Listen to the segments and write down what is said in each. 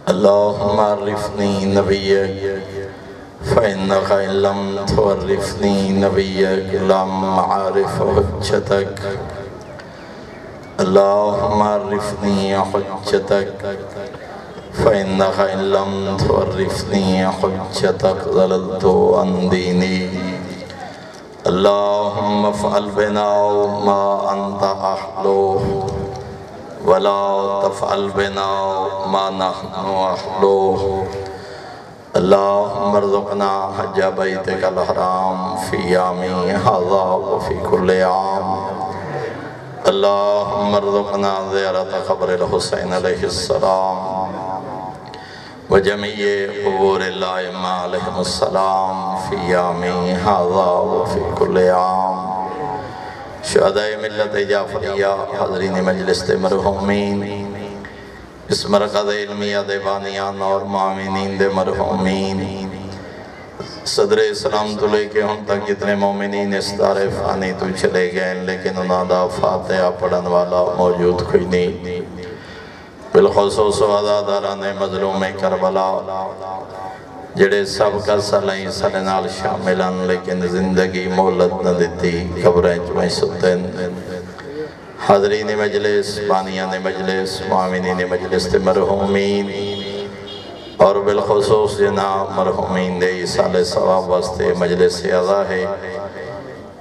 اللهم عرفني نبيك فإنك إن لم تعرفني نبيك لم أعرف حجتك. اللهم عرفني حجتك فإنك إن لم تعرفني حجتك ضللت عن ديني. اللهم افعل بنا ما أنت أهله ولا تفعل بنا ما نحن أهله. اللهم ارزقنا حج بيتك الحرام في عامي هذا وفي كل عام. اللهم ارزقنا زيارة قبر الحسين عليه السلام وجميع قبور الأئمة عليهم السلام في عامي هذا وفي كل عام. شہدائے ملت جعفریہ، حاضرین مجلس مرحومین، اس مرکز علمیہ دے بانیان اور معاونین دے مرحومین، صدر اسلام تو لے کے ہم تک جتنے مومنین اس دار فانی تو چلے گئے لیکن انہاں دا فاتحہ پڑھن والا موجود کوئی نہیں. بالخصوص عزاداران مظلوم کربلا جڑے سب کا صلحیں سلنال شاملان لیکن زندگی مولد نہ دیتی قبریں چوئیں ستن. حاضرین مجلس، بانیان مجلس، معاونین مجلس مرحومین اور بالخصوص جناب مرحومین دے سال ثواب واسطے مجلس اعضا ہے.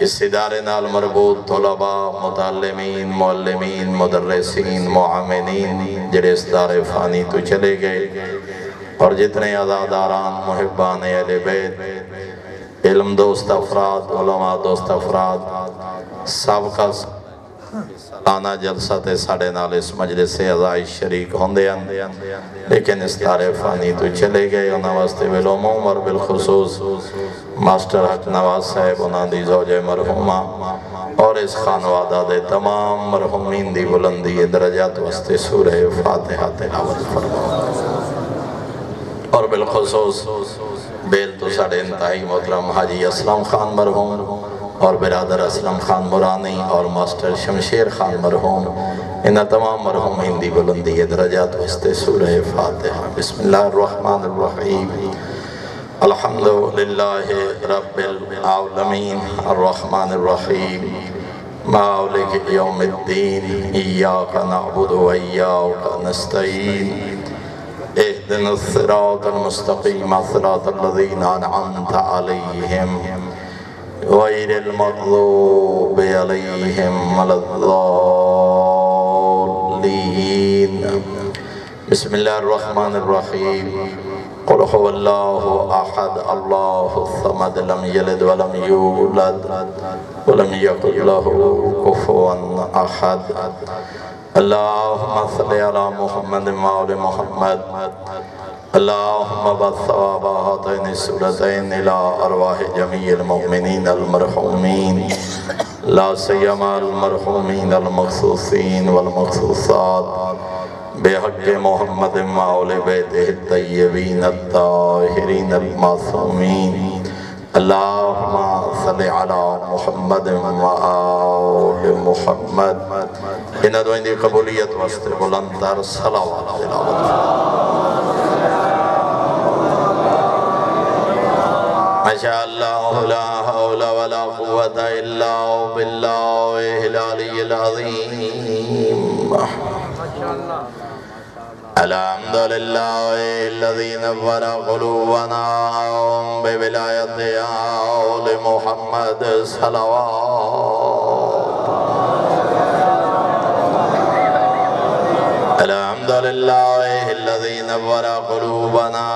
اس ادارے نال مربوط طلباء، متعلمین، معلمین، مدرسین، معاونین جڑے اس دار فانی تو چلے گئے اور جتنے عزاداران، محبان اہل بیت، علم دوست افراد، علماء دوست افراد، سب کا سالانہ جلسہ تے ساڑھے نال اس مجلس سے اعضائی شریک ہوندے ہیں لیکن اس دار فانی تو چلے گئے. انہاں واسطے بالعموم اور بالخصوص ماسٹر حق نواز صاحب، انہاں دی زوجہ مرحومہ اور اس خانوادہ دے تمام مرحومین دی بلندی درجات واسطے سورہ فاتحہ تلاوت فرمائیں. اور بالخصوص بیل تو ساڑھے انتہائی محترم حاجی اسلم خان مرحوم اور برادر اسلم خان مرانی اور ماسٹر شمشیر خان مرحوم، انہاں تمام مرحومین دی بلندی درجات واسطے سورہ فاتحہ. بسم اللہ الرحمن الرحیم. الحمدللہ رب العالمین الرحمن الرحیم مالک یوم الدین ایاک نعبد و ایاک نستعین اهدنا الصراط المستقيم صراط الذين أنعمت عليهم غير المغضوب عليهم ولا الضالين. بسم الله الرحمن الرحيم. قل هو الله أحد الله الصمد لم يلد ولم يولد ولم يكن له كفوا أحد. اللهم صل على محمد وآل محمد. اللهم بالثواب هاتين السورتين إلى أرواح جميع المؤمنين المرحومين لا سيما المرحومين المخصوصين والمخصوصات بحق محمد وآل بيته الطيبين الطاهرين المعصومين. اللهم صل على محمد وآل محمد. انہاں دوئیں دی قبولیت واسطے بلندر صلوات تلاوت. ماشاءاللہ لا حول ولا قوة الا باللہ العلی العظیم. الحمدللہ الذی نور قلوبنا بولایت آل محمد صلوات. الحمدللہ الذی نور قلوبنا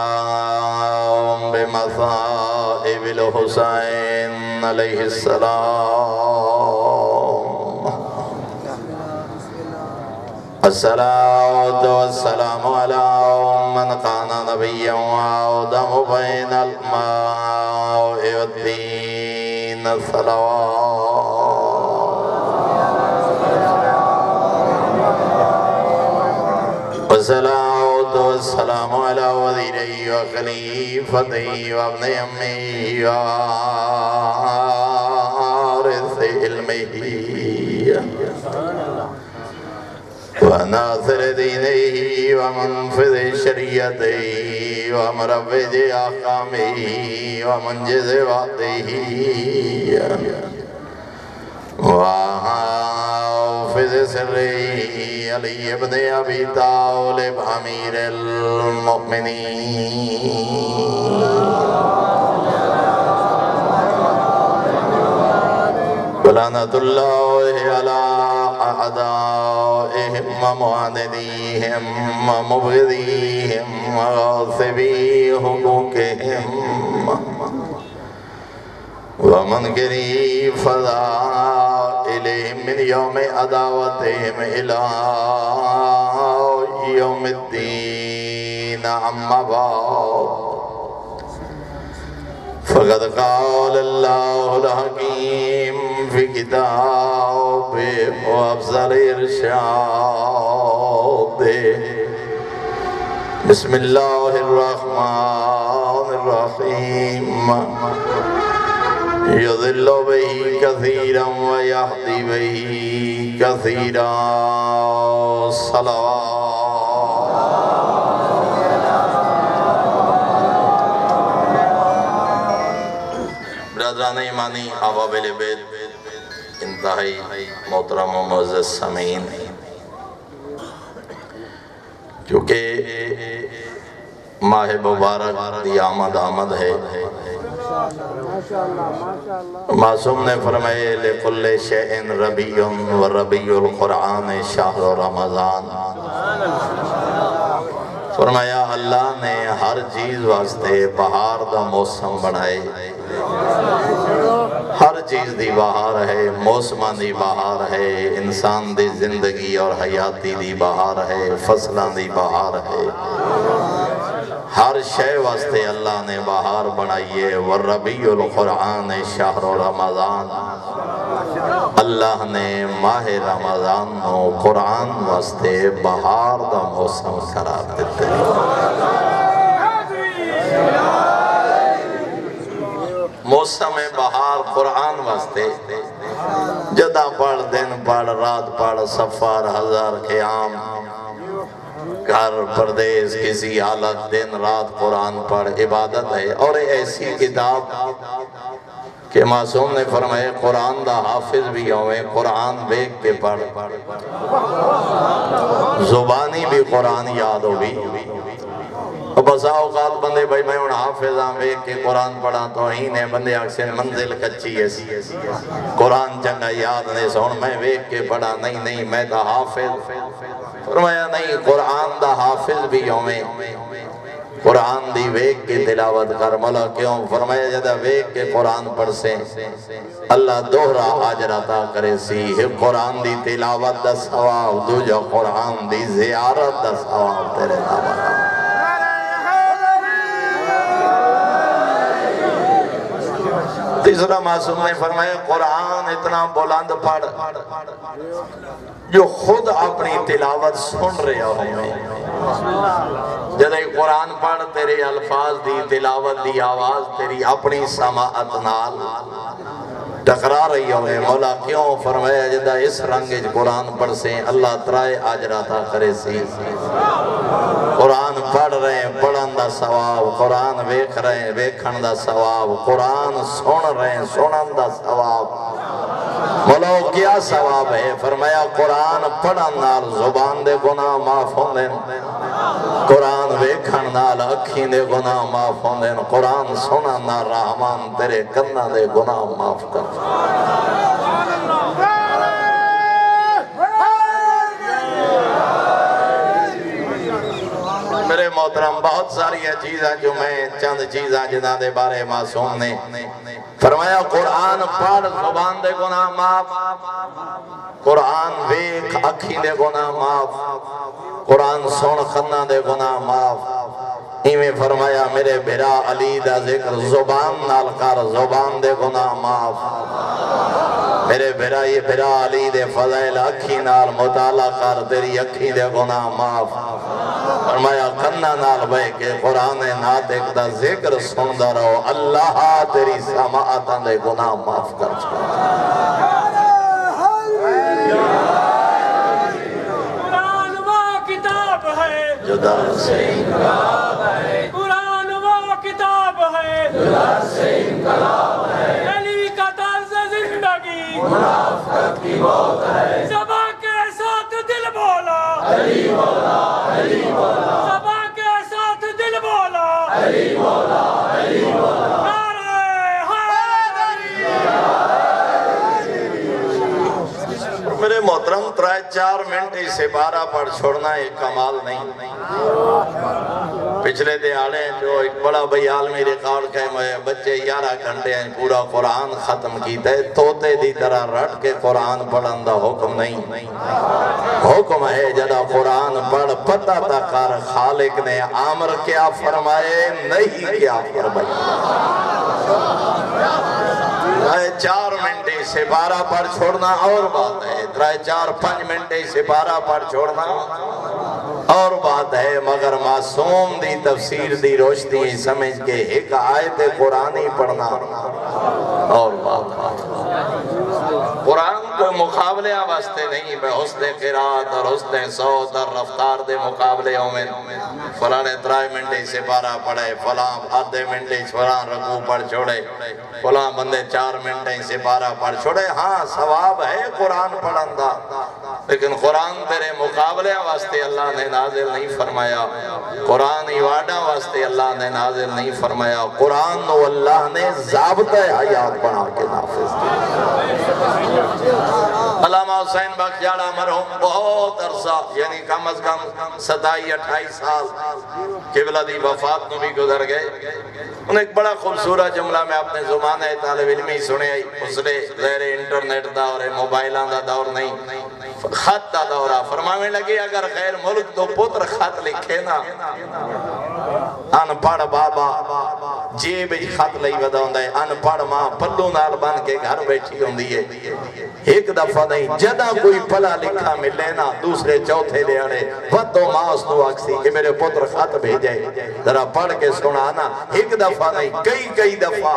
بمصائب الحسین علیہ السلام. الصلاة والسلام على من كان نبيا وآدم بين الماء والدين. الصلاة والصلاة والسلام على وزيري وخليفتي وابن أمي وارث علمه وناصر دینه ومنفذ شریعته ومروج احکامه ومنجز وعده وحافظ سره علی ابن ابی طالب امیر المؤمنین ولعنت اللہ علی اعدائهم ومعاندیهم ومبغضیهم وغاصبی حقوقهم ومنکری فضائلهم من یوم عداوتهم الى یوم الدین اما بعد فقد قال اللہ الحکیم فی کتاب و افضل ارشاد بسم اللہ الرحمن الرحیم یضل به کثیرا و یهدی به کثیرا صلوات برادران ایمانی احباب بیت انتہائی محترم و معزز سامعین کیونکہ ماہ مبارک دی آمد ہے معصوم نے فرمائے لِكُلِّ شَيْءٍ رَبِيٌّ وَرَبِيُّ الْقُرْآنِ شَهْرُ رمضان فرمایا اللہ نے ہر چیز واسطے بہار دا موسم بنائے ہر چیز دی بہار ہے موسمان دی بہار ہے انسان دی زندگی اور حیاتی دی بہار ہے فصلان دی بہار ہے ہر شے واسطے اللہ نے بہار بنائیے وَرَبِيُّ الْقُرْآنِ شَهْرُ رمضان اللہ نے ماہ رمضان نو قرآن واسطے بہار دا موسم قرار دیتے موسم بہار قرآن واسطے جدہ پڑھ دن پڑھ رات پڑھ سفر ہزار قیام گھر پردیس کسی حالت دن رات قرآن پڑھ عبادت ہے اور ایسی کتاب کہ معصوم نے فرمائے قرآن دا حافظ بھی ہوئے قرآن بیک کے پڑھ زبانی بھی قرآن یاد ہو بھی بسا اوقات بندے بھائی میں ان حافظاں بیک کے قرآن پڑھا تو ہی نے بندے اکثر منزل کچی ہے قرآن چنگا یاد نہیں سون میں بیک کے پڑھا نہیں میں دا حافظ فرمایا نہیں قرآن دا حافظ بھی ہوئے قرآن دی ویک کی تلاوت کر مولا کیوں فرمایا جدہ ویک کے قرآن پڑھ سے اللہ دوہرا آجر عطا کرے سی قرآن دی تلاوت دا ثواب دو جو قرآن دی زیارت دا ثواب تیرے نامہ تیسرا معصوم نے فرمایا قرآن اتنا بلند پڑھ جو خود اپنی تلاوت سن رہے ہوں جدہ قرآن پڑھ تیرے الفاظ دی تلاوت دی آواز تیری اپنی سماعت نال ٹکرا رہی ہوئے مولا کیوں فرمایا جدہ اس رنگج قرآن پڑھ سے اللہ ترائے آجر عطا کرے سی قرآن پڑھ رہے ہیں پڑھن دا ثواب قرآن ویکھ رہے ہیں ویکھن دا ثواب قرآن سن رہے ہیں سنن دا ثواب مولا کیا ثواب ہے فرمایا قرآن پڑھن نال زبان دے گناہ معاف ہوندے قرآن ویکھن نال اکھیں دے گناہ معاف ہوندے قرآن سنن نال رحمان تیرے کنہ دے گناہ معاف کر میرے محترم بہت ساری چیزیں جو میں چند چیزیں جنہاں دے بارے معصوم نے فرمایا قرآن پڑھ زبان دے گناہ معاف قرآن ویکھ اکھی دے گناہ معاف قرآن سن خنہ دے گناہ معاف ایمیں فرمایا میرے بھرا علی دا ذکر زبان نال کر زبان دے گناہ معاف میرے بھرا یہ بھرا علی دے فضائل اکھی نال مطالعہ کر تیری اکھی دے گناہ معاف فرمایا کنہ نال بے کہ قرآن ناطق دا ذکر سندہ رہو اللہ تیری سماعتاں دے گناہ معاف کر جو در سے انقلاب ہے، قرآن وہ کتاب ہے جو در سے انقلاب ہے، علی کا طرز زندگی منافقت کی موت ہے، زباں کے ساتھ دل بولا علی مولا علی مولا زباں کے ساتھ دل بولا علی مولا علی مولا۔ نعرہ حیدری۔ میرے محترم 3-4 منٹ ہی سپارہ پڑھ چھوڑنا ایک کمال نہیں۔ پچھلے دیہاڑے جو ایک بڑا بھائی عالمی ریکارڈ کہے مجھے بچے 11 گھنٹے ہیں پورا قرآن ختم کیتا ہے، توتے دی طرح رٹ کے قرآن پڑھن دا حکم نہیں، حکم ہے جدا قرآن پڑھ پتہ تا کر خالق نے امر کیا فرمائے نہیں کیا فرمائے۔ 4 منٹ ہی سپارہ پڑھ چھوڑنا اور بات ہے، 4-5 منٹ ہی سپارہ پڑھ چھوڑنا اور بات ہے، مگر معصوم دی تفسیر دی روشنی سمجھ کے ایک آیت قرآنی پڑھنا اور بات ہے۔ قرآن کوئی مقابلے واسطے نہیں، میں حسن قرات اور حسن صوت اور رفتار دے مقابلے ہوئے فلاں 3 منٹ ہی سپارہ پڑھے، فلاں آدھے منٹ ہی فلاں رکوع پڑھ چھوڑے، فلاں بندے 4 منٹ ہی سپارہ پڑھ چھوڑے۔ ہاں ثواب ہے قرآن پڑھن دا، لیکن قرآن تیرے مقابلے واسطے اللہ نے نازل نہیں فرمایا، قرآن ایواڈا واسطے اللہ نے نازل نہیں فرمایا، قرآن نو اللہ نے ضابطہ حیات بنا کے نافذ کیا۔ علامہ حسین بخش جاڑا مرحوم بہت عرصہ یعنی کم از کم 27-28 سال قبلہ دی وفات نو بھی گزر گئے۔ انہیں ایک بڑا خوبصورت جملہ میں اپنے زمانہ طالب علمی سنے، اس نے غیر انٹرنیٹ دا اور موبائلان دا دور نہیں، خط دا دورہ فرمانے لگے اگر غیر ملک تو پتر خط لکھے نا ان پڑھ بابا جیب خط لئی ودا ہوندہ ہے، ان پڑھ ماں پلو نال بن کے گھر بیٹھی ہوندی ہے۔ ایک دفعہ نہیں جدہ کوئی پلا لکھا ملے نا دوسرے چوتھے دے اڑے ودو ماں اس نو آکسی کہ میرے پتر خط بھیجے ذرا پڑھ کے سنانا۔ ایک دفعہ نہیں کئی دفعہ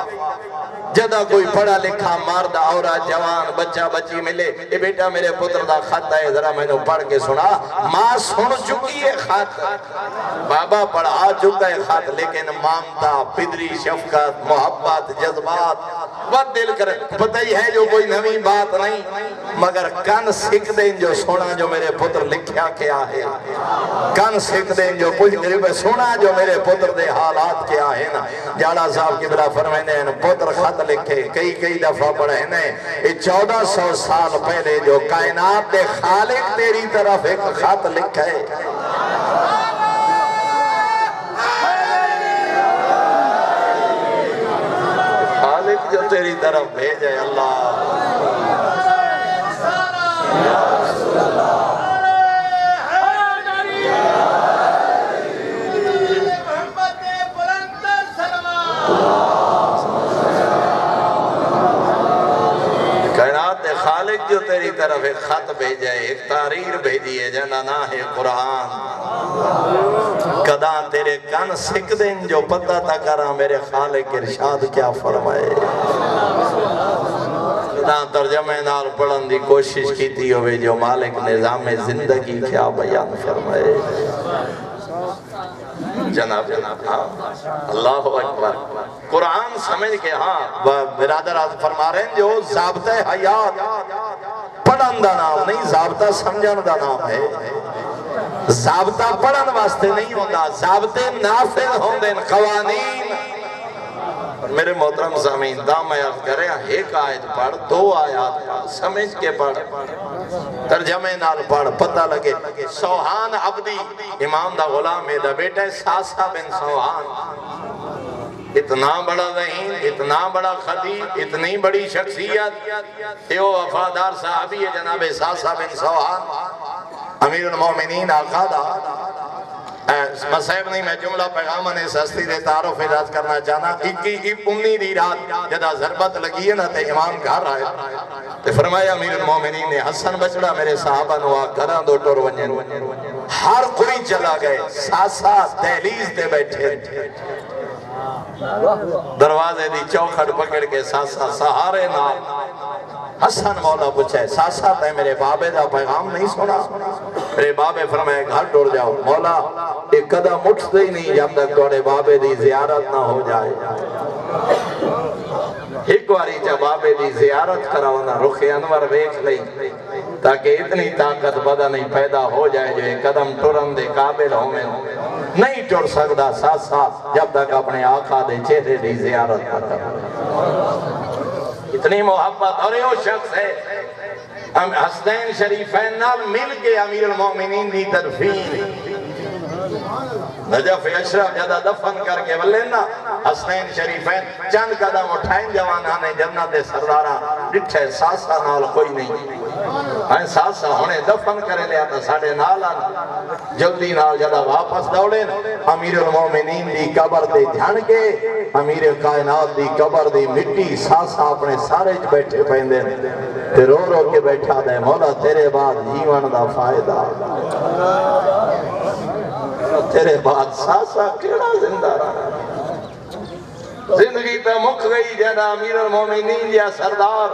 جدہ کوئی پڑھا لکھا مردہ عورت جوان بچہ بچی ملے اے بیٹا میرے پتر دا خط ہے ذرا میں نے پڑھ کے سنا، ماں سن چکی ہے خط، بابا پڑھا چکا ہے خط، لیکن مامتا پدری شفقت محبت جذبات بہت دل کرے پتہ ہی ہے جو کوئی نوی بات نہیں، مگر کن سکھ دیں جو سونا جو میرے پتر لکھیا کیا ہے، کن سکھ دیں جو پوچھ گریب سونا جو میرے پتر دے حالات کیا ہے نا۔ جاڑا صاحب کی بلا فرمائنے ہیں پتر خط لکھے کئی دفعہ پڑھے ہیں، 1400 سال پہلے جو کائنات دے خالق تیری طرف ایک خط لکھے، خالق جو تیری طرف بھیجے اللہ یا رسول اللہ کائنات خالق جو تیری طرف ایک خط بھیجے ایک تحریر بھیجی ہے جنہ نہ ہے قرآن، کداں تیرے کن سکھ دیں جو پتہ تا کرا میرے خالق ارشاد کیا فرمائے، کداں ترجمہ نال پڑھن دی کوشش کیتی ہوئے جو مالک نظام زندگی کیا بیان فرمائے۔ جناب اللہ اکبر قرآن سمجھ کے ہاں برادر آج فرما رہے ہیں جو ضابطہ حیات پڑھن دا نام نہیں ضابطہ سمجھن دا نام ہے، ضابطہ پڑھن واسطے نہیں ہوندہ، ضابطے نافذ ہوندے قوانین۔ میرے محترم سامعین دام آیات کریں ایک آیت پڑھ 2 آیات پڑھ سمجھ کے پڑھ ترجمے نال پڑھ پتہ لگے۔ سوہان عبدی امام دا غلام ہے دا بیٹا ساسا بن سوہان، اتنا بڑا ذہین اتنا بڑا خطیب اتنی بڑی شخصیت یہ وفادار صحابی ہے جناب ساسا بن سوہان، امیر المومنین آقا دا مسائب نہیں میں جملہ پیغامہ نے سستی دے تعارف اجاز کرنا چاہنا 21 دی رات جدہ ضربت لگی ہے نا تے امام گھر آئے تے فرمایا امیر المومنین نے حسن بچڑا میرے صحابہ نوا گھران دو ٹور ونجن ہر کوئی چلا گئے ساسا دہلیز دے بیٹھے دروازے دی چوکھٹ پکڑ کے ساسا سہارے نال حسن مولا پوچھے ساسا تے میرے بابے دا پیغام نہیں سنا؟ میرے بابے فرمائے گھر ٹور جاؤ، مولا ایک قدم اٹھتے ہی نہیں جب تک توڑے بابے دی زیارت نہ ہو جائے۔ ایک واری جب بابے دی زیارت کراؤنا رخ انور ویکھ لئی تاکہ اتنی طاقت بدن پیدا ہو جائے جو ایک قدم ٹرن دے قابل ہوئے نہیں ٹر سکتا ساسا جب تک اپنے آقا دے چہرے دی زیارت کرتا۔ اتنی محبت اور یہ شخص ہے حسنین شریفین نال مل کے امیر المومنین دی تدفین نجف اشرف جدہ دفن کر کے ولینا حسنین شریفین چند قدم اٹھائیں جوانانے جنت سردارہ ڈٹھے ساسا نال کوئی نہیں ساسا ہونے دفن کرے لیا تا ساڑھے نالان جلدی نال جدہ واپس دوڑیں امیر المومنین دی قبر دے دھیان کے امیر کائنات دی قبر دی مٹی ساسا اپنے سارے بیٹھے پہندے تے رو رو کے بیٹھا دے مولا تیرے بعد جیون دا فائدہ تیرے بعد ساسا کیڑا زندہ رہا زندگی تا مک گئی جنہ امیر المومنین یا سردار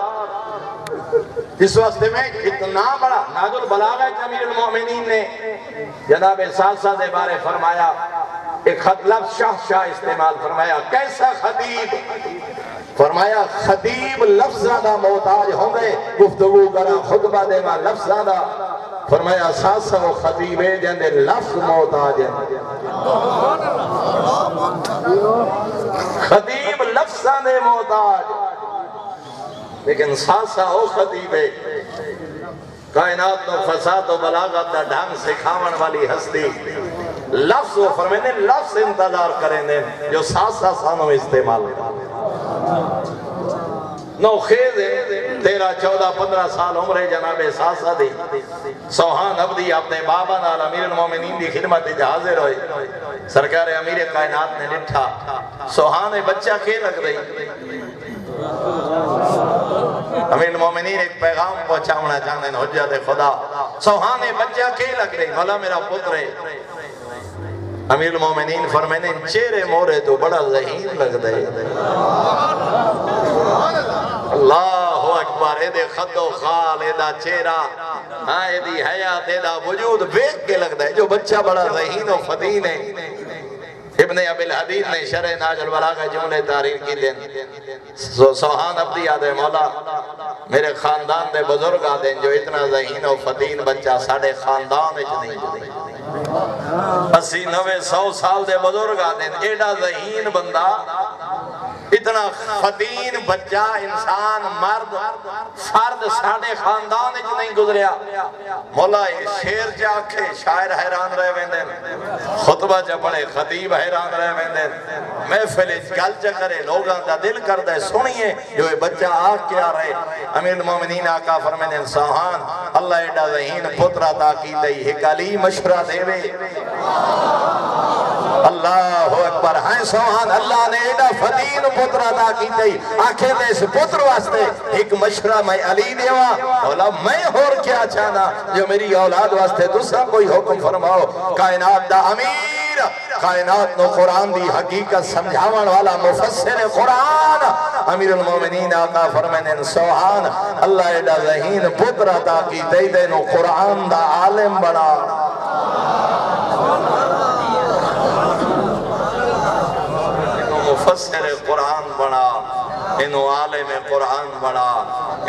اس واسطے میں اتنا بڑا ناز البلاغہ کہ امیر المومنین نے جناب ساسا دے بارے فرمایا ایک خط لفظ شاہ استعمال فرمایا کیسا خطیب فرمایا خطیب لفظہ دا محتاج ہوں گے گفتگو کرا خطبہ دے ماں لفظہ دا فرمایا ساسا و خطیب ہے جندے لفظ محتاج ہیں خطیب لفظہ دے محتاج لیکن ساسا او خطیب ہے کائنات و فساد و بلاغت دا ڈھنگ سکھاون والی ہستی لفظ و فرمینے لفظ انتظار کریں دیں جو ساسا سانو استعمال نو خیز ہے 13-14-15 سال عمر جناب ساسا دی سوہان عبدی اپنے بابا نال امیر المومنین دی خدمت حاضر ہوئے سرکار امیر کائنات نے لٹھا سوہان بچہ کے لگ رہی امیر المومنین ایک پیغام پہنچا ہونا چاہنے ہیں حجت خدا سوہان بچہ کے لگ رہی مولا میرا پتر ہے امیر المومنین فرمائنے چہرے مورے تو بڑا ذہین لگ دے اللہ اکبر اے دے خد و خال اے دا چہرہ اے دی حیات اے دا وجود بیک کے لگ دے جو بچہ بڑا ذہین و فدین ہے ابن ابی الحدید نے شرح ناج البلاغہ جملے تحریر کی دیں سوہان عبدی آدھے مولا میرے خاندان دے بزرگ آدھیں جو اتنا ذہین و فدین بچہ ساڑھے خاندان اچھ نہیں 80-90-100 سال دے بزرگ آدھیں ایڈا ذہین بندہ اتنا فدین بچہ انسان مرد فرد ساڑھے خاندان اچھ نہیں گزریا مولا شیر جاکھے شاعر حیران رہے ویندیں خطبہ جا پڑے خطیب حیران رہے ویندیں محفل گل جا کرے لوگاں دا دل کر دے سنیے جو یہ بچہ آگ کیا رہے امیر المومنین آقا فرمین سوہان اللہ ایڈا ذہین پترہ تاکی دئی ایک علی مشورہ دے وے اللہ اکبر ہیں سوہان اللہ نے ایڈا فدین پترہ تاکی دئی آنکھیں دے اس پتر واسطے ایک مشورہ میں علی دیوا اولا میں اور کیا چاہنا جو میری اولاد واسطے دوسرا کوئی حکم فرماؤ کائنات دا امیر کائنات نو قرآن دی حقیقت سمجھاون والا مفسر قرآن امیر المومنین آقا فرمین سوہان اللہ ایڈا ذہین پترہ تاکی دئی دے نو قرآن دا عالم بڑا مفسر قرآن بنا انہو عالم قرآن بنا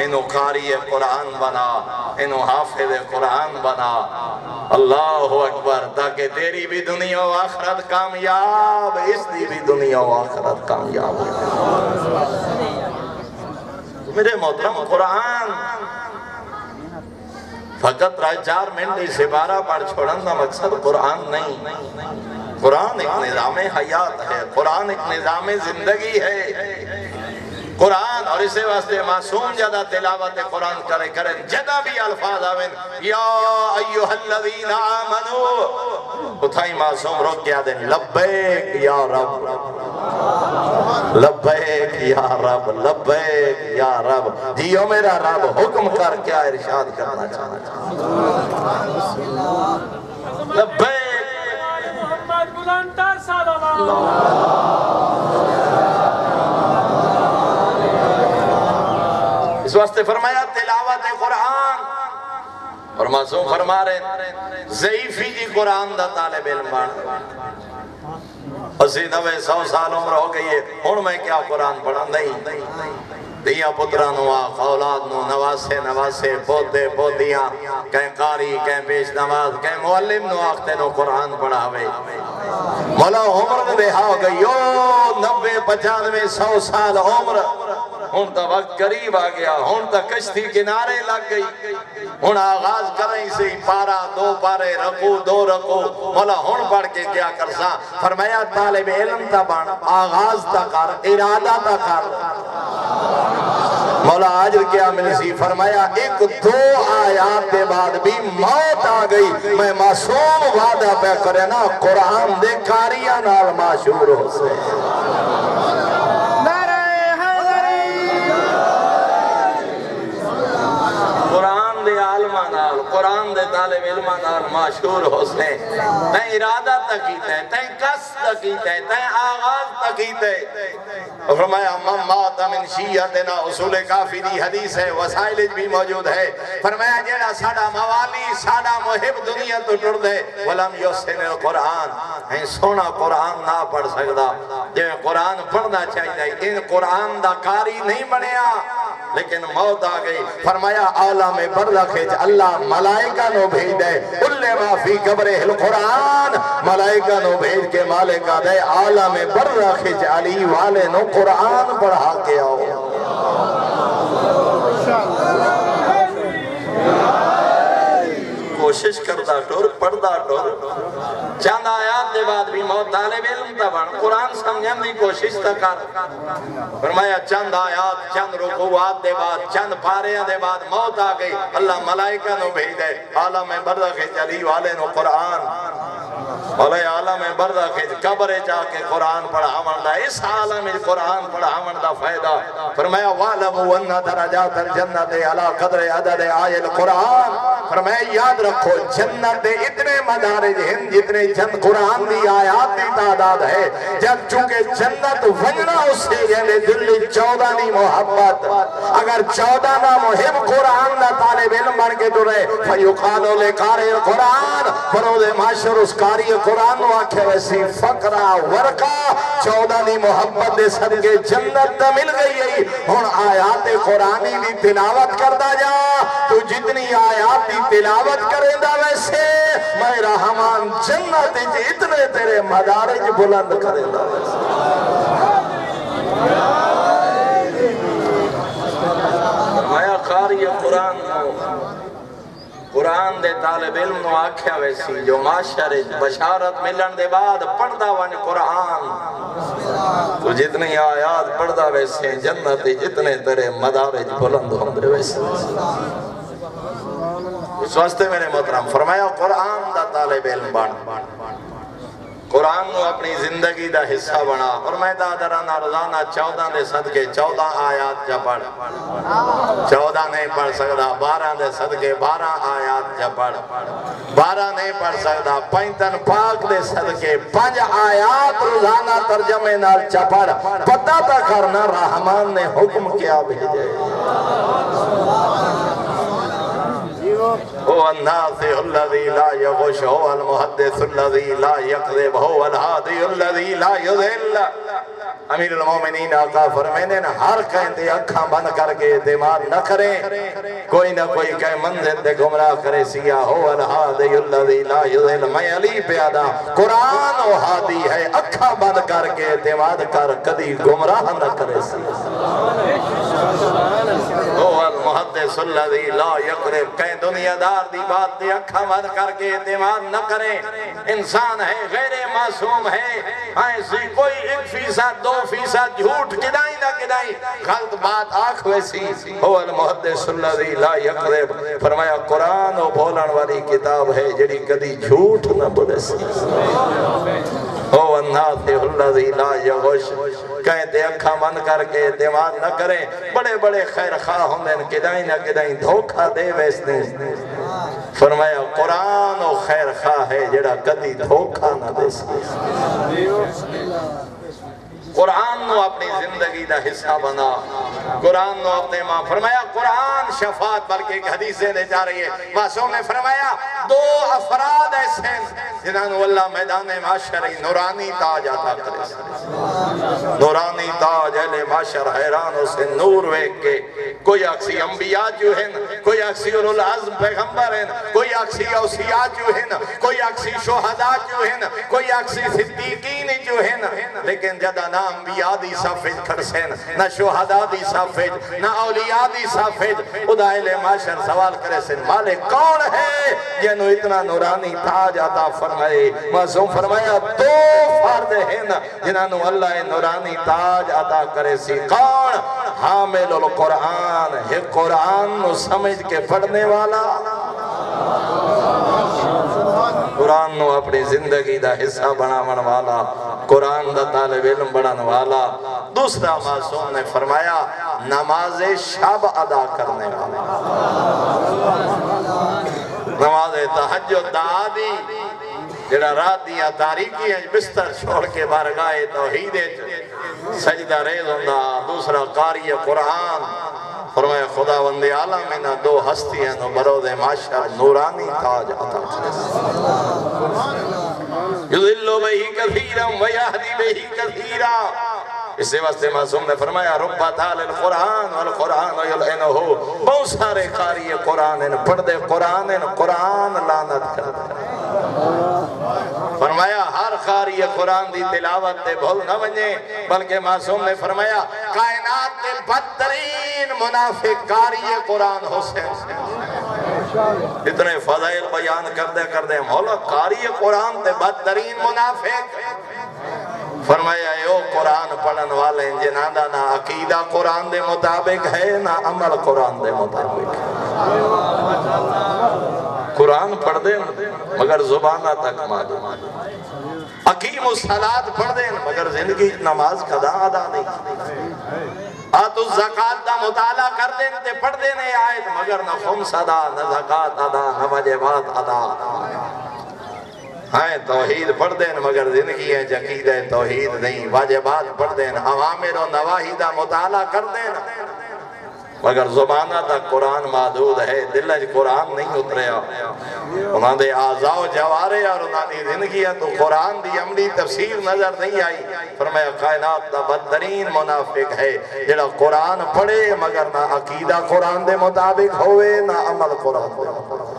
انہو قاری قرآن بنا انہو حافظ قرآن بنا اللہ اکبر تاکہ تیری بھی دنیا و آخرت کامیاب اس دی بھی دنیا و آخرت کامیاب میرے محترم قرآن فقط رائے 4 منٹ سے 12 پڑھ چھوڑنا مقصد قرآن نہیں قرآن ایک نظام حیات ہے قرآن ایک نظام زندگی ہے قرآن اور اسے واسطے معصوم جدہ تلاوت قرآن کریں جدہ بھی الفاظ آویں یا ایوہ الذین آمنو اتھائی معصوم روک کیا دیں لبیک یا رب لبیک یا رب لبیک یا رب جیو میرا رب حکم کر کیا ارشاد کرنا چاہنا لبیک محمد بلندر صلوات اس واسطے فرمایا تلاوت قرآن، اور معصوم فرما رہے ضعیفی جی قرآن دا طالب علم بان 80-90-100 سال عمر ہو گئی ہے، ہن میں کیا قرآن پڑھا نہیں دیاں پترانو آخ اولاد نو نواسے نواسے پوتے پوتیاں کہیں قاری کہیں پیش نماز کہیں معلم نو آختے نو قرآن پڑھا ہوئے مولا عمر میں دیہا ہو گئی 90-95-100 سال عمر، ہن تا وقت قریب آ گیا، ہن تا کشتی کنارے لگ گئی، ہن آغاز کریں سے پارا 2 پارے رکو 2 رکو مولا ہن پڑھ کے کیا کرسا فرمایا طالب علم تا بان آغاز تا کر ارادہ تا کر مولا آجر کیا ملسی فرمایا 1-2 آیات دے بعد بھی موت آ گئی میں معصوم وعدہ پہ کرے نا قرآن دے کاریاں نال معشور ہو سے قرآن دے طالب علمانال معشور ہو سے تین ارادہ تکیتے ہیں تین قصد تکیتے ہیں تین آغاز تکیتے ہیں فرمایا من مات من شیعتنا اصول کافی دی حدیث ہے وسائل بھی موجود ہے فرمایا جیڑا ساڑا موالی ساڑا محب دنیا تو ٹر دے ولم یحسن القرآن ہیں سونا قرآن نہ پڑھ سکتا جو قرآن پڑھنا چاہیے ان قرآن دا کاری نہیں بنیا لیکن موت آ گئی فرمایا عالم برزخ اللہ ملائکہ نو بھیج دے کلے ما فی قبر القرآن ملائکہ نو بھیج کے مالکہ دے عالم برزخ علی والے نو قرآن پڑھا کے آؤ کوشش کردہ ٹور پڑھدہ ٹور چند آیات دے بعد بھی موت طالب علم تا بن قرآن سمجھن دی کوشش تا کر فرمایا چند آیات چند رکوعات دے بعد چند پاریاں دے بعد موت آ گئی اللہ ملائکہ نو بھیج دے عالم برزخ علی والے نو قرآن علیہ عالم برزخ قبر جا کے قرآن پڑھا مندا اس عالم قرآن پڑھا مندا فائدہ فرمایا وَعْلَمُوا أَنَّ دَرَجَاتَ الْجَنَّةِ عَلَىٰ قَدْرِ عَدَدِ آیِ الْقُرْآن فرمایا یاد رکھو جنت اتنے مدارج ہیں جتنے جنت قرآن دی آیات دی تعداد ہے جب چونکہ جنت وننا اس سے یعنی دلی 14 نی محبت اگر 14 نا محب قرآن دا طالب علم بن کے جو رہے فَيُقَالُ لِقَارِ الْقُرْآن فروض معاشر اس قاری قرآن نو آکھے ویسی فقرہ ورقہ 14 نی محبت دے صدقے جنت دا مل گئی ہے ہون آیات قرآنی دی تلاوت کردہ جا تو جتنی آیات دی تلاوت کریں دا ویسے میں رحمان جنت اتنے تیرے مدارج بلند کریں دا ویسے میں قاری قرآن قرآن دے طالب علم نو آکھیا ویسی جو معاشر بشارت ملن دے بعد پڑھدا ون قرآن تو جتنی آیات پڑھدا ویسے جنت جتنے تیرے مدارج بلند ہوں دے ویسے اس واسطے میرے محترم فرمایا قرآن دا طالب علم بن قرآن نو اپنی زندگی دا حصہ بنا اور میں دادرانا روزانہ 14 دے صدقے 14 آیات جا پڑھ 14 نہیں پڑھ سکتا 12 دے صدقے 12 آیات جا پڑھ 12 نہیں پڑھ سکتا 5 پاک دے صدقے 5 آیات روزانہ ترجمے نال جا پڑھ پتہ تا کرنا رحمان نے حکم کیا بھیجے هو الناصح الذي لا يغش هو المحدث الذي لا يكذب هو الهادي الذي لا يضل امیر المومنین آقا فرمینے نا ہر کہتے اکھاں بند کر کے اعتماد نہ کریں کوئی نہ کوئی کہے منزل دے گمراہ کرے سیاہ هو الهادي الذي لا يضل میں علی پیادا قرآن و ہادی ہے اکھاں بند کر کے اعتماد کر کدی گمراہ نہ کرے سیاہ هو المحدث الذي لا يقرب کہیں دنیا دار دی بات دی اکھاں بند کر کے اعتماد نہ کریں انسان ہے غیر معصوم ہے ایسی کوئی 1% 2% جھوٹ کدائی نہ کدائی غلط بات آنکھ ویسی هو المحدث الذي لا يقرب فرمایا قرآن و بولن والی کتاب ہے جڑی کدی جھوٹ نہ بولے سی هو الناصح الذي لا يغش کہتے اکھاں بند کر کے اعتماد نہ کریں بڑے بڑے خیر خواہ ہوندن کدائی نہ کدائی دھوکہ دے ویسنے فرمایا قرآن و خیر خواہ ہے جڑا کدی دھوکہ نہ دے سی قرآن نو اپنی زندگی دا حصہ بنا، قرآن نو اپنے ماں فرمایا قرآن شفاعت، بلکہ ایک حدیث سے دے جا رہی ہے، معصوم نے فرمایا دو افراد ایسے ہیں جنہوں اللہ میدان معاشرے نورانی تاج عطا کرے، نورانی تاج اہل معاشر حیرانوں سے نور ویک کے، کوئی اکسی انبیاء جو ہیں، کوئی اکسی اولوالعزم پیغمبر ہیں، کوئی اکسی اوصیاء جو ہیں، کوئی اکسی شہداء جو ہیں، کوئی اکسی صدیقین جو ہیں، لیکن جدہ نہ انبیاء دی صفحج کھڑسیں، نہ شہداء دی صفحج، نہ اولیاء دی صفحج، خدا اہل معاشر سوال کرے سن مالک کون ہے جنہوں اتنا نورانی تاج عطا فرمائے؟ معصوم فرمایا دو فرد ہیں جنہوں اللہ نورانی تاج عطا کرے سی، کون؟ حامل القرآن، ہے قرآن نو سمجھ کے پڑھنے والا، قرآن نو اپنی زندگی دا حصہ بناون والا، قرآن دا طالب علم بنان والا۔ دوسرا معصوم نے فرمایا نماز شب ادا کرنے والا، نماز تہجد دا عادی جڑا رات دیا تاریکی ہے بستر چھوڑ کے بارگاہ توحید سجدہ ریز ہوندہ۔ دوسرا قاری قرآن، فرمایا خداوند عالم میں نہ دو ہستی ہیں نو بروز معاشر نورانی تاج عطا کرے، یذل بہی کثیرا ویہدی بہی کثیرا۔ اسی واسطے معصوم نے فرمایا رب تعال القرآن والقرآن یلعنہ، بہت سارے قاری قرآن ہیں، پڑھ دے قرآن ہیں، قرآن لعنت کر دے۔ فرمایا ہر قاری قرآن دی تلاوت تے بھول نہ بنجے، بلکہ معصوم نے فرمایا کائنات دے بدترین منافق قاری قرآن حسین، اتنے فضائل بیان کر دے مولا قاری قرآن تے بدترین منافق۔ فرمایا اے قرآن پڑھن والے جنہاں دا نہ عقیدہ قرآن دے مطابق ہے نہ عمل قرآن دے مطابق ہے، قرآن پڑھ دیں مگر زبانہ تک معلوم، اقیم الصلاۃ پڑھ دیں مگر زندگی نماز قضا ادا نہیں، آتو الزکاة دا مطالعہ کر دیں تے پڑھ دیں آیت مگر نہ خمس ادا، نہ زکاة ادا، نہ واجبات ادا، ہاں توحید پڑھ دیں مگر زندگی ہے عقیدہ توحید نہیں، واجبات پڑھ دیں، اوامر و نواہی دا مطالعہ کر دیں مگر زبانہ تک قرآن محدود ہے، دلج قرآن نہیں اتریا، انہاں دے اعضاء و جوارے اور انہاں دی زندگی ہے تو قرآن دی عملی تفسیر نظر نہیں آئی۔ فرمایا کائنات دا بدترین منافق ہے جڑا قرآن پڑھے مگر نہ عقیدہ قرآن دے مطابق ہوئے نہ عمل قرآن دے مطابق۔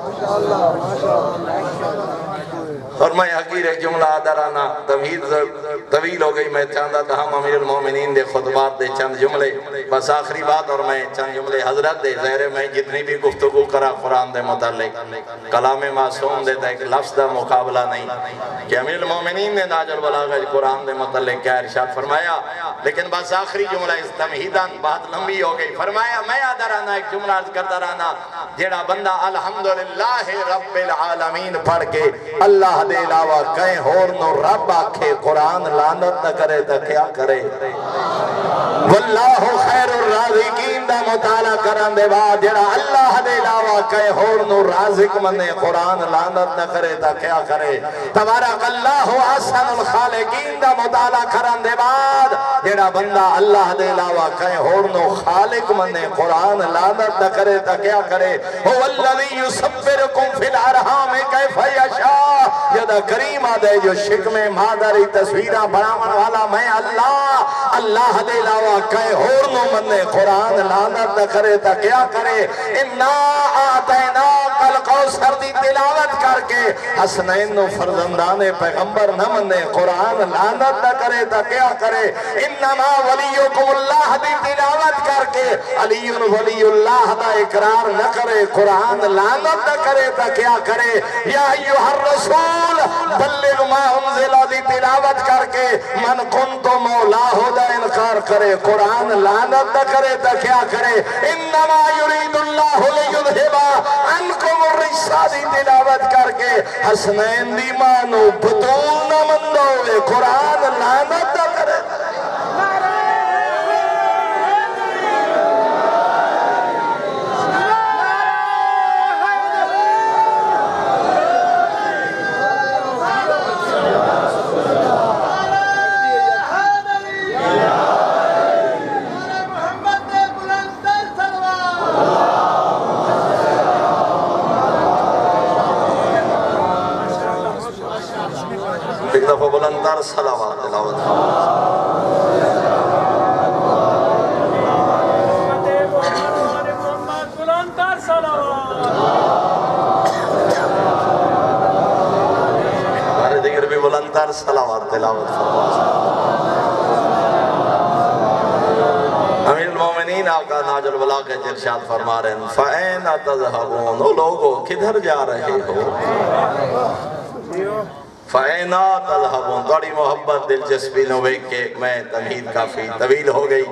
اور میں حقیر ایک جملہ آدھرانا طویل ہو گئی، میں چاہتا تھا ہم امیر المومنین دے خطبات دے چند جملے، بس آخری بات اور میں چند جملے حضرت دے ظاہر میں جتنی بھی گفتگو کرا قرآن دے متعلق کلام معصوم دے تا ایک لفظ دا مقابلہ نہیں کہ امیر المومنین نے ناج البلاغہ قرآن دے متعلق کیا ارشاد فرمایا، لیکن بس آخری جملہ اس تمہیدان بات لمبی ہو گئی۔ فرمایا میں آدھرانا ایک جملہ عرض کرتا رہنا، جیڑا بندہ الحمدللہ رب العالمین پڑھ کے اللہ دے علاوہ کہیں اور نو رب آکھے قرآن لعنت نہ کرے تو کیا کرے؟ واللہ خیر الرازقین دا مطالعہ کرن دے بعد جڑا اللہ دے علاوہ کہیں اور نو رازق منے قرآن لعنت نہ کرے تو کیا کرے؟ تبارک اللہ احسن الخالقین دا مطالعہ کرن دے بعد جڑا بندہ اللہ دے علاوہ کہیں اور نو خالق منے قرآن لعنت نہ کرے تو کیا کرے؟ هو الذی یصورکم فی الارحام کیف یشاء، جدا کریم آدھے جو شکم مادری تصویرہ بناون والا میں اللہ دے علاوہ کہیں اور نو منے قرآن لعنت نہ کرے تا کیا کرے؟ انا آتینا کل کوثر دی تلاوت کر کے حسنین و فرزندان پیغمبر نہ منے قرآن لعنت نہ کرے تا کیا کرے؟ انما ولیکم اللہ دی تلاوت کر کے علی ولی اللہ دا اقرار نہ کرے قرآن لعنت نہ کرے تا کیا کرے؟ یا ایوہ الرسول بلغ ما انزل دی تلاوت کر کے من کنت مولا دا انکار کرے قرآن لعنت نہ کرے تا کیا کرے؟ انما یرید اللہ لیذہبا عنکم الرجس دی تلاوت کر کے حسنین دی مانو بطول نہ مندوے قرآن لعنت نہ کرے۔ صلوات تلاوت محمد بلندتر صلوات ہمارے دیگر بھی بلندتر صلوات تلاوت امیر المومنین آقا تاج البلاغہ کے ارشاد فرما رہے ہیں فَأَيْنَ تَذْهَبُونَ او لوگو کدھر جا رہے ہو فَأَيْنَ تَذْهَبُونَ بڑی محبت دلچسپی نوے کہ میں تمہید کافی طویل ہو گئی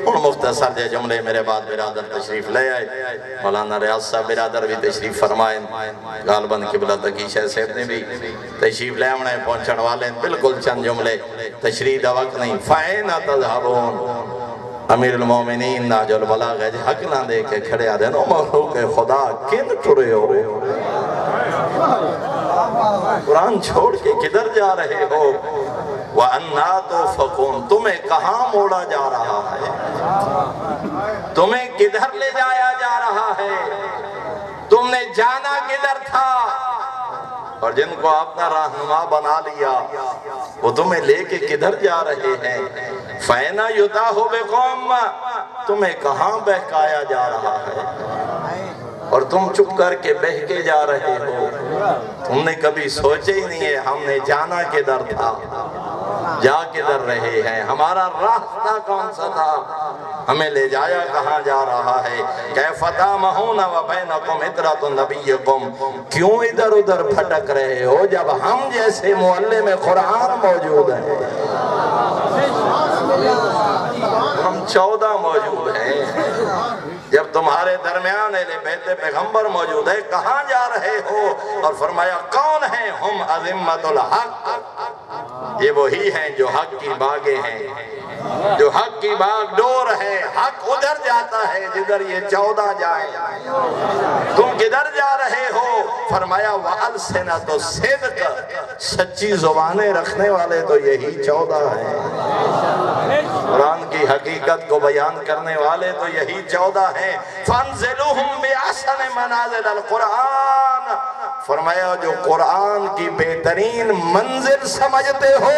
ان مختصر جے جملے میرے بعد برادر تشریف لے آئے مولانا ریاض صاحب برادر بھی تشریف فرمائیں غالباً قبلہ تقی شیخ صاحب نے بھی تشریف لے آمنے پہنچن والے بالکل چند جملے تشریف دا وقت نہیں فَأَيْنَ تَذْهَبُونَ امیر المومنین ناج البلاغہ حق نہ دے کے کھڑے آ دین او مخلوق خدا کن ٹرے ہو قرآن چھوڑ کے کدھر جا رہے ہو وَأَنَّا تُوفَقُونَ تمہیں کہاں موڑا جا رہا ہے تمہیں کدھر لے جایا جا رہا ہے تم نے جانا کدھر تھا اور جن کو اپنا رہنما بنا لیا وہ تمہیں لے کے کدھر جا رہے ہیں فَأَيْنَ يُتَاهُ بِكُمْ تمہیں کہاں بہکایا جا رہا ہے اور تم چپ کر کے بہہ کے جا رہے ہو تم نے کبھی سوچے ہی نہیں ہے ہم نے جانا کدھر تھا جا کدھر رہے ہیں ہمارا راستہ کون سا تھا ہمیں لے جایا کہاں جا رہا ہے کیف تامہون وبینکم عطرۃ نبیکم کیوں ادھر ادھر پھٹک رہے ہو جب ہم جیسے معلم قرآن موجود ہیں ہم 14 موجود ہیں جب تمہارے درمیان اہل بیت پیغمبر موجود ہے کہاں جا رہے ہو اور فرمایا کون ہیں ہم عظمت الحق یہ وہی ہیں جو حق کی باغیں ہیں جو حق کی باغ ڈور ہے حق ادھر جاتا ہے جدھر یہ 14 جائیں تم کدھر جا رہے ہو فرمایا وَأَلْسِنَةُ الصِّدْقِ سچی زبانیں رکھنے والے تو یہی 14 ہیں قرآن کی حقیقت کو بیان کرنے والے تو یہی 14 ہیں فَانزِلُهُمْ بِأَحْسَنِ مَنَازِلَ الْقُرْآنِ فرمایا جو قرآن کی بہترین منزل سمجھتے ہو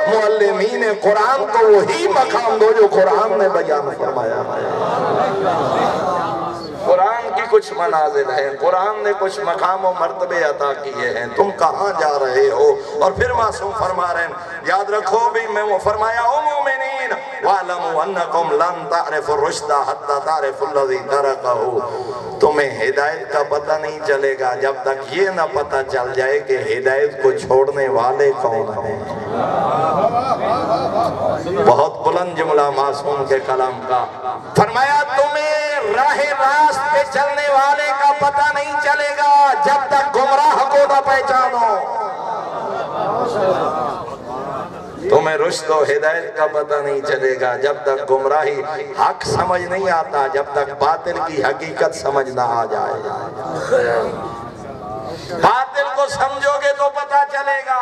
معلمین قرآن کو وہی مقام دو جو قرآن نے بیان فرمایا قرآن کی کچھ منازل ہیں قرآن نے کچھ مقام و مرتبے عطا کیے ہیں تم کہاں جا رہے ہو اور پھر معصوم فرما رہے ہیں یاد رکھو بھی میں وہ فرمایا او مومنین وَعْلَمُوا أَنَّكُمْ لَن تَعْرِفُوا الرُّشْدَ حَتَّى تَعْرِفُوا الَّذِي تَرَكَهُ تمہیں ہدایت کا پتہ نہیں چلے گا جب تک یہ نہ پتہ چل جائے کہ ہدایت کو چھوڑنے والے کون ہیں بہت بلند جملہ معصوم کے کلام کا فرمایا تمہیں راہ راست پہ چلنے والے کا پتہ نہیں چلے گا جب تک گمراہ کو نہ پہچانو تمہیں رشد و ہدایت کا پتہ نہیں چلے گا جب تک گمراہی حق سمجھ نہیں آتا جب تک باطل کی حقیقت سمجھ نہ آ جائے باطل کو سمجھو گے تو پتہ چلے گا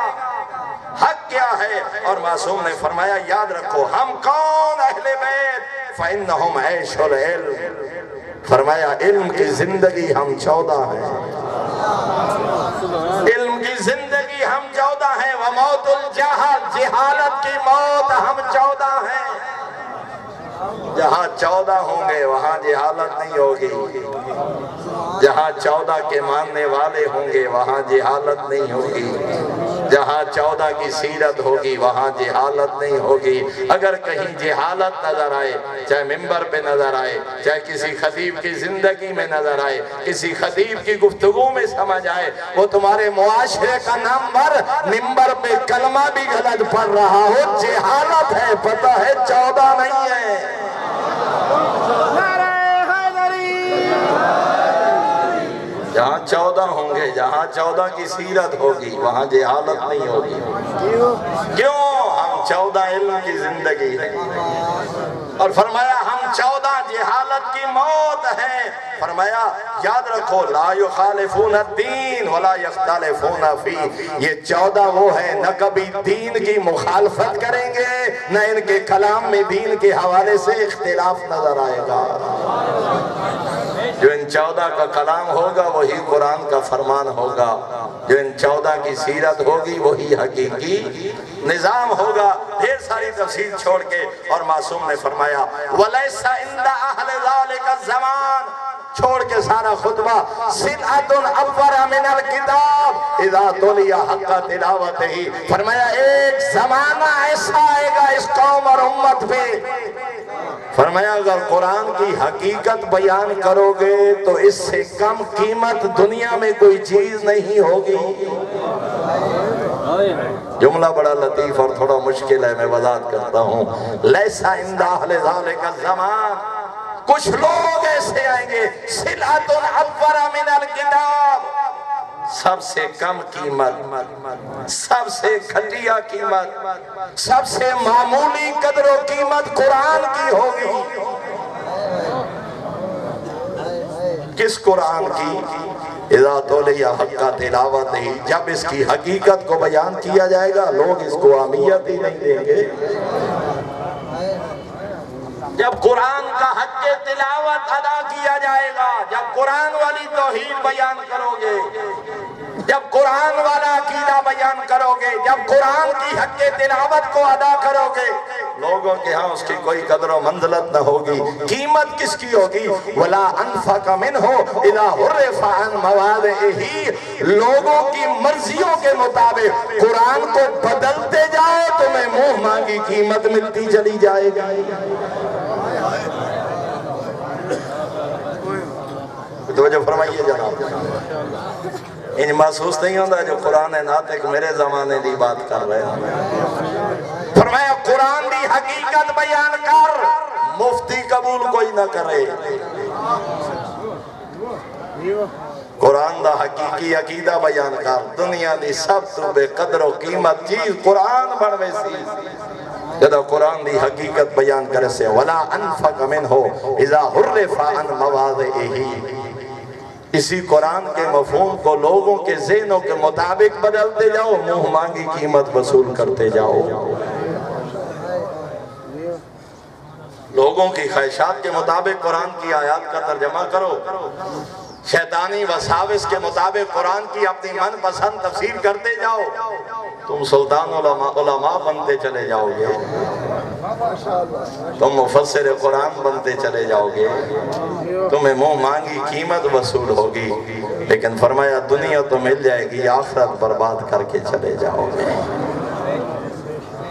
حق کیا ہے اور معصوم نے فرمایا یاد رکھو ہم کون اہل بیت فَإِنَّهُمْ عَيْشُ الْعِلْمِ فرمایا علم کی زندگی ہم 14 ہیں علم کی زندگی ہم 14 ہیں وَمَوْتُ الْجَہَلِ جہالت کی موت ہم 14 ہیں جہاں 14 ہوں گے وہاں جہالت نہیں ہوگی جہاں 14 کے ماننے والے ہوں گے وہاں جہالت نہیں ہوگی جہاں 14 کی سیرت ہوگی وہاں جہالت نہیں ہوگی اگر کہیں جہالت نظر آئے چاہے ممبر پہ نظر آئے چاہے کسی خطیب کی زندگی میں نظر آئے کسی خطیب کی گفتگو میں سمجھ آئے وہ تمہارے معاشرے کا نمبر ممبر پہ کلمہ بھی غلط پڑھ رہا ہو جہالت ہے پتہ ہے 14 نہیں ہے جہاں 14 ہوں گے جہاں 14 کی سیرت ہوگی وہاں جہالت نہیں ہوگی کیوں ہم 14 علم کی زندگی ہے اور فرمایا ہم 14 جہالت کی موت ہیں فرمایا یاد رکھو لا یخالفون الدین ولا یختلفون فی یہ 14 وہ ہیں نہ کبھی دین کی مخالفت کریں گے نہ ان کے کلام میں دین کے حوالے سے اختلاف نظر آئے گا جو ان 14 کا کلام ہوگا وہی قرآن کا فرمان ہوگا، جو ان 14 کی سیرت ہوگی وہی حقیقی نظام ہوگا۔ ڈھیر ساری تفصیل چھوڑ کے اور معصوم نے فرمایا وَلَيْسَ عِنْدَ أَهْلِ ذَلِكَ الزَّمَانِ، چھوڑ کے سارا خطبہ سِلْعَةٌ أَوَّرَ مِنَ الْكِتَابِ اِذَا تُلِيَ حَقَّ تِلَاوَتِهِ، فرمایا ایک زمانہ ایسا آئے گا اس قوم اور امت پہ، فرمایا اگر قرآن کی حقیقت بیان کرو گے تو اس سے کم قیمت دنیا میں کوئی چیز نہیں ہوگی۔ جملہ بڑا لطیف اور تھوڑا مشکل ہے، میں وضاحت کرتا ہوں۔ لیسا عند اہل ذالک الزمان، کچھ لوگ ایسے آئیں گے سلعۃ اکبر من الکتاب، سب سے کم قیمت، سب سے گھٹیا قیمت، سب سے معمولی قدر و قیمت قرآن کی ہوگی۔ کس قرآن کی؟ اذا تولیہ حق تلاوت ہی، جب اس کی حقیقت کو بیان کیا جائے گا لوگ اس کو اہمیت ہی نہیں دیں گے۔ جب قرآن کا حق تلاوت ادا کیا جائے گا، جب قرآن والی توحید بیان کرو گے، جب قرآن والا عقیدہ بیان کرو گے، جب قرآن کی حق تلاوت کو ادا کرو گے، لوگوں کے ہاں اس کی کوئی قدر و منزلت نہ ہوگی۔ قیمت کس کی ہوگی؟ وَلَا أَنفَقَ مِنْهُ إِذَا حُرِّفَ عَنْ مَوَاضِعِهِ، لوگوں کی مرضیوں کے مطابق قرآن کو بدلتے جاؤ تمہیں منہ مانگی قیمت ملتی چلی جائے گی۔ توجہ فرمائیے جناب، انہیں محسوس نہیں ہوتا جو قرآن ناطق میرے زمانے دی بات کر رہے ہیں۔ فرمایا قرآن دی حقیقت بیان کر، مفتی قبول کوئی نہ کرے۔ قرآن دا حقیقی عقیدہ بیان کر، دنیا دی سب تو بے قدر و قیمت چیز قرآن بڑھوے سی، جدہ قرآن دی حقیقت بیان کرے سے وَلَا أَنفَقَ مِنْهُ إِذَا حُرِّفَ عَنْ مَوَاضِعِهِ، اسی قرآن کے مفہوم کو لوگوں کے ذہنوں کے مطابق بدلتے جاؤ، منہ مانگی قیمت وصول کرتے جاؤ، لوگوں کی خواہشات کے مطابق قرآن کی آیات کا ترجمہ کرو، شیطانی وساوس کے مطابق قرآن کی اپنی من پسند تفسیر کرتے جاؤ، تم سلطان علماء بنتے چلے جاؤ گے، تم مفسر قرآن بنتے چلے جاؤ گے، تمہیں منہ مانگی قیمت وصول ہوگی، لیکن فرمایا دنیا تو مل جائے گی، آخرت برباد کر کے چلے جاؤ گے۔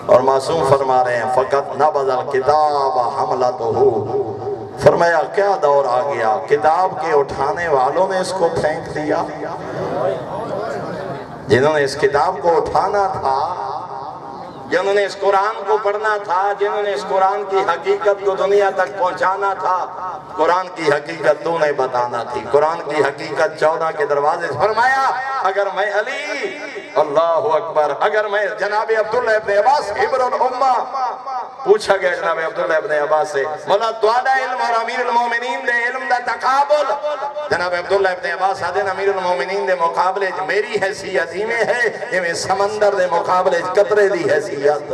اور معصوم فرما رہے ہیں فقط نبذ الکتاب حملتہ، فرمایا کیا دور آ گیا، کتاب کے اٹھانے والوں نے اس کو پھینک دیا، جنہوں نے اس کتاب کو اٹھانا تھا، جنہوں نے اس قرآن کو پڑھنا تھا، جنہوں نے اس قرآن کی حقیقت کو دنیا تک پہنچانا تھا، قرآن کی حقیقت تو نہیں بتانا تھی، قرآن کی حقیقت 14 کے دروازے سے۔ فرمایا اگر میں علی، اللہ اکبر، اگر میں جناب عبداللہ ابن عباس حبر الامہ، پوچھا گیا جناب عبداللہ ابن عباس سے مولا توڑا علم اور امیر المومنین دے علم دا تقابل، جناب عبداللہ ابن عباس آدھن امیر المومنین دے مقابلے میری حیثیت ہی میں ہے، یہ میں سمندر دے مقابلے قطرے دی حیثیت،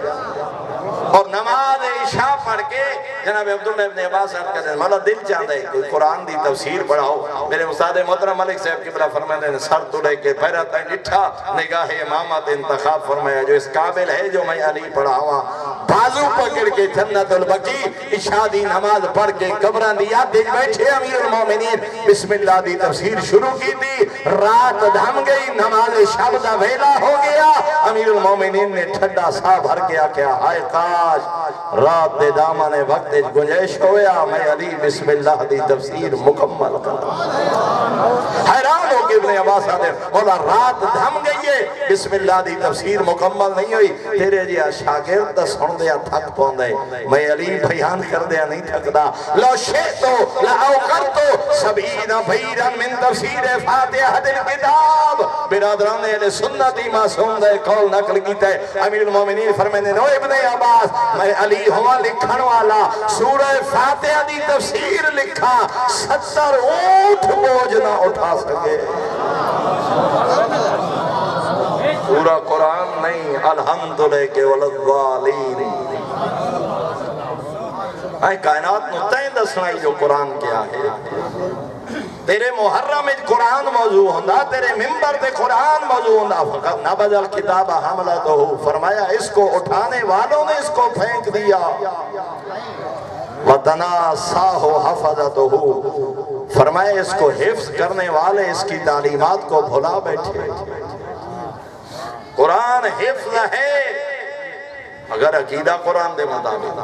اور نماز عشاء پڑھ کے جناب عبداللہ ابن عباس صاحب کہتے ہیں مولا دل چاہتا ہے کوئی قرآن دی تفسیر پڑھاؤ۔ میرے استاد محترم ملک صاحب کی بلا فرمانے نے سر تو لے کے پیرا تائیں نٹھا نگاہ امامت انتخاب فرمایا جو اس قابل ہے جو میں علی پڑھاوا، بازو پکڑ کے جنت البقی عشاء دی نماز پڑھ کے قبران دی یاد دیکھ بیٹھے امیر المومنین بسم اللہ دی تفسیر شروع کی تھی، رات دھم گئی، نماز شب دا ویلا ہو گیا، امیر المومنین نے ٹھڈا سا بھر گیا کیا ہائے کاش رات دے دامن وقت گنجائش ہویا میں علی بسم اللہ دی تفسیر مکمل کرتا۔ حیران ہو کے ابن عباس آدھے مولا رات دھم گئی ہے بسم اللہ دی تفسیر مکمل نہیں ہوئی، تیرے جیا شاگرد سن دیا تھک پوندے، میں علی بیان کر دیا نہیں تھکدا، لو شیطو لأوقرتو سبعین بیرن من تفسیر فاتحہ دل کتاب۔ برادران اہل سنتی معصوم دے قول نقل کیتا ہے، امیر المومنین فرمینے نو ابن عباس میں علی ہوا لکھن والا سورہ فاتحہ دی تفسیر لکھا 70 اونٹ بوجھ نہ اٹھا سکے، پورا قرآن نہیں الحمدللہ والضالین۔ کائنات نو تائیں دسنائی جو قرآن کیا ہے، تیرے محرم قرآن موضوع ہوندا، تیرے ممبر تے قرآن موضوع ہوندا، فقط نبذ الکتاب حملتہ، فرمایا اس کو اٹھانے والوں نے اس کو پھینک دیا، وَتَنَاسَاهُ حَفَظَتُهُ، فرمایا اس کو حفظ کرنے والے اس کی تعلیمات کو بھلا بیٹھے۔ قرآن حفظ ہے اگر عقیدہ قرآن دے مطابق،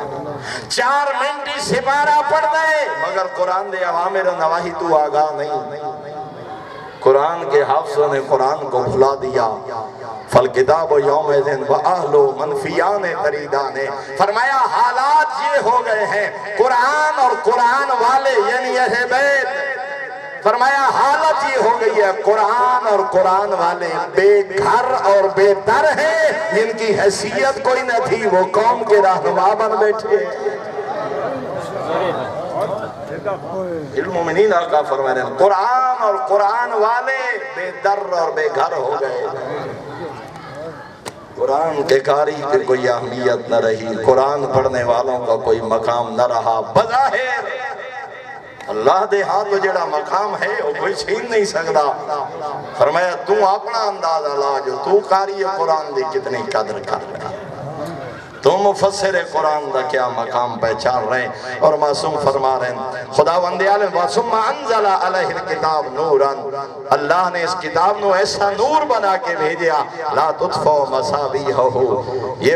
4 منٹی سپارہ پڑھ دے مگر قرآن دے عوامر و نواہی تو آگاہ نہیں۔ قرآن کے حافظوں نے قرآن کو بھلا دیا، فالکتاب یومئذ وَأَهْلُ منفیان تریدان، فرمایا حالات یہ ہو گئے ہیں، قرآن اور قرآن والے یعنی اہل بیت، فرمایا حالت یہ ہو گئی ہے قرآن اور قرآن والے بے گھر اور بے در ہیں، جن کی حیثیت کوئی نہ تھی وہ قوم کے رہنما بن بیٹھے۔ المومنین آقا فرما رہے ہیں قرآن اور قرآن والے بے در اور بے گھر ہو گئے، قرآن کے قاری کی کوئی اہمیت نہ رہی، قرآن پڑھنے والوں کا کوئی مقام نہ رہا۔ بظاہر اللہ دے ہاتھ جڑا مقام ہے وہ کوئی چھین نہیں سکتا، فرمایا تو اپنا اندازہ لا جو تو قاری قرآن دی کتنی قدر کر رہا، تو مفسر قرآن دا کیا مقام پہچان رہے ہیں۔ اور معصوم فرما رہے ہیں خداوند عالم وَثُمَّ أَنزَلَ عَلَيْهِ الْكِتَابَ نُورًا، اللہ نے اس کتاب نو ایسا نور بنا کے بھیجیا، لا تطفئ مصابیحہ، یہ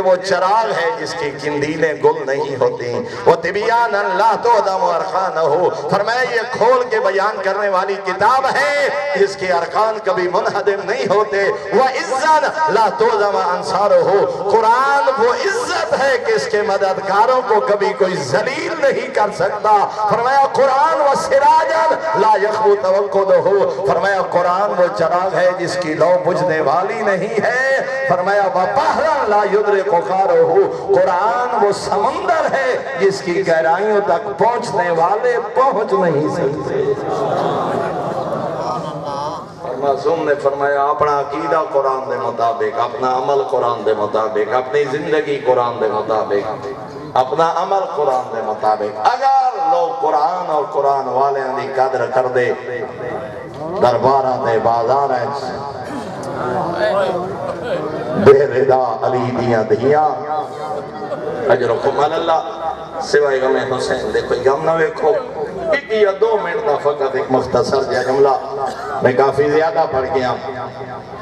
وہ چراغ ہے جس کی قندیلیں گل نہیں ہوتی، وَتِبْيَانًا لَا تُعْدَمُ أَرْكَانُهُ، فرمایا یہ کھول کے بیان کرنے والی کتاب ہے جس کے ارکان کبھی منہدم نہیں ہوتے، وَعِزًّا لَا تُعْدَمَ أَنصَارُهُ، قرآن وہ عزت ہے کہ اس کے مددگاروں کو کبھی کوئی ذلیل نہیں کر سکتا، فرمایا قرآن و سراجن لا یخبو توقدہ، فرمایا قرآن وہ چراغ ہے جس کی لو بجھنے والی نہیں ہے، فرمایا وَبَحْرًا لَا يُدْرِكُ قَارُهُ، قرآن وہ سمندر ہے جس کی گہرائیوں تک پہنچنے والے پہنچ نہیں سکتے۔ معصوم نے فرمایا اپنا عقیدہ قرآن دے مطابق، اپنا عمل قرآن دے مطابق، اپنی زندگی قرآن دے مطابق، اپنا عمل قرآن دے مطابق، اگر لوگ قرآن اور قرآن والے دی قدر کر دے، دربارہ دے بازار ہیں بے ردا علی دیاں دہیاں، اجرکم اللہ، سوائے غم حسین دے کوئی غم نہ ویکھو۔ ایک یا 2 منٹ دا فقط ایک مختصر جا جملہ، میں کافی زیادہ پڑھ گیا،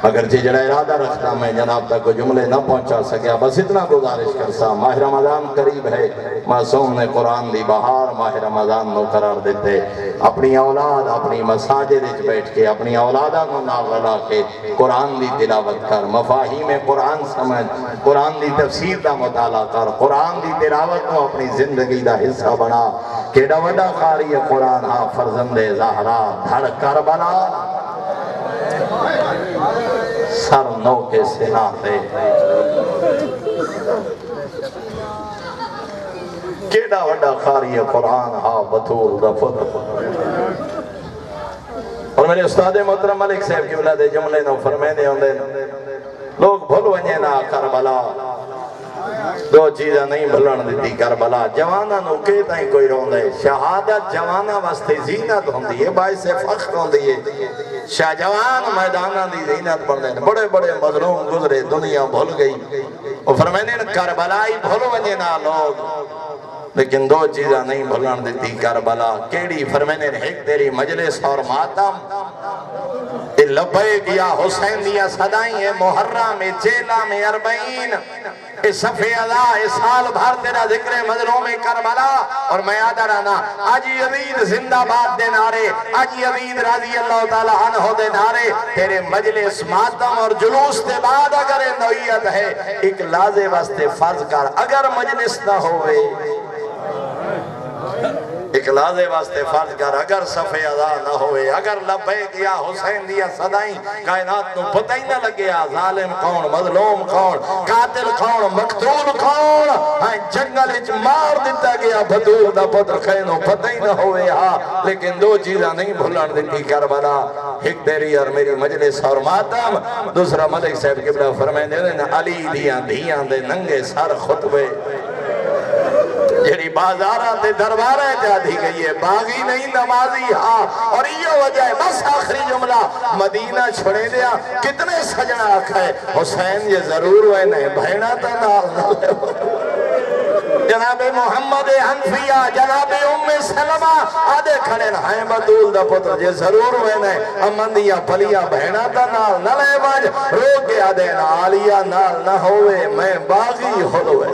اگرچہ جڑا ارادہ رکھتا میں جناب تک کو جملے نہ پہنچا سکیا، بس اتنا گزارش کرسا، ماہ رمضان قریب ہے، معصوم نے قرآن دی بہار ماہ رمضان نو قرار دیتے، اپنی اولاد اپنی مساجد وچ بیٹھ کے اپنی اولاداں نو ناغلا کے قرآن دی تلاوت کر، مفاہیم قرآن سمجھ، قرآن دی تفسیر دا مطالعہ کر، قرآن دی تلاوت نو اپنی زندگی دا حصہ بنا، کیڑا وڈا قاری قرآن ہاں فرزند زہرا دھڑ کربلا سر نو کے سنا تے، کیڑا وڈا قاری قرآن ہاں بطول دا فتح۔ اور میرے استاد محترم ملک صاحب کی اولاد جملے نو فرمینے ہوندے لوگ بھول ونجے نا کربلا، 2 چیزیں نہیں بھلن دیتی کربلا، جوانہ نو کہتا ہی کوئی رون دے، شہادت جوانہ واسطے زینت ہوندی ہے، باعث فخر ہوندی ہے، شاہ جوان میدانہ دی زینت بڑھ دیں، بڑے بڑے مظلوم گزرے دنیا بھول گئی، وہ فرمینے کربلائی بھول ونجے نا لوگ، لیکن 2 چیزیں نہیں بھلن دیتی کربلا، کیڑی فرمینے ایک تیری مجلس اور ماتم، لبیک یا حسین دیا صدائیں ہے محرم چیلہ میں 40، اس صفحے ادا اس سال بھر تیرا ذکر مظلوم کربلا، اور میں یاد رہنا آج یزید زندہ باد دے نعرے، آج یزید رضی اللہ تعالیٰ عنہ دے نعرے، تیرے مجلس ماتم اور جلوس دے بعد اگر نوعیت ہے ایک لازے واسطے فرض کر، اگر مجلس نہ ہوئے ایک لازے واسطے فرض کر، اگر صفحے ادا نہ ہوئے، اگر لبیک یا حسین دیا صدائیں کائنات نو پتہ ہی نہ لگے ظالم کون، مظلوم کون، قاتل کون، مقتول کون، جنگل اچ مار دیتا گیا بطول دا پتر خینو پتہ ہی نہ ہوئے، لیکن 2 چیزیں نہیں بھلن دیتی کربلا، ایک تیری اور میری مجلس اور ماتم، دوسرا ملک صاحب قبلہ فرمائے علی دیاں دھیاں دے ننگے سر خطبے، جڑی بازارہ تے دربارہ جا دی گئی ہے باغی نہیں نمازی ہاں اور یہ وجہ ہے بس آخری جملہ مدینہ چھڑے دیا کتنے سجنہ آکھا ہے حسین یہ ضرور ہوئے نہیں بھینا تا نال نہ جناب محمد حنفیہ جناب ام سلمہ آدھے کھڑے نہائیں بدول دا پتر جے ضرور ہوئے نہیں امندیاں پلیاں بہنا تا نال نہ لے باج رو کے آدھے آلیہ نال نہ ہوئے میں باغی ہوئے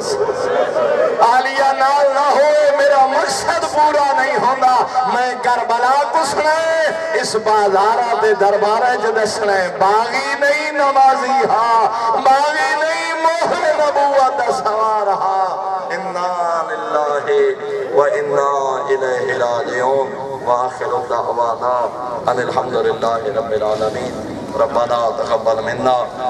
آلیہ نال نہ ہوئے میرا مقصد پورا نہیں ہوندہ میں کربلا کسنے اس بازارہ دے دربارہ جو دسنے باغی نہیں نمازی ہاں باغی نہیں مہر نبوت سوار ہاں اِنَّا لِلَّهِ وَإِنَّا إِلَيْهِ رَاجِعُونَ وَآخِرُ دَعْوَانَا أَنِ الْحَمْدُ لِلَّهِ رَبِّ الْعَالَمِينَ رَبَّنَا تَقَبَّلْ مِنَّا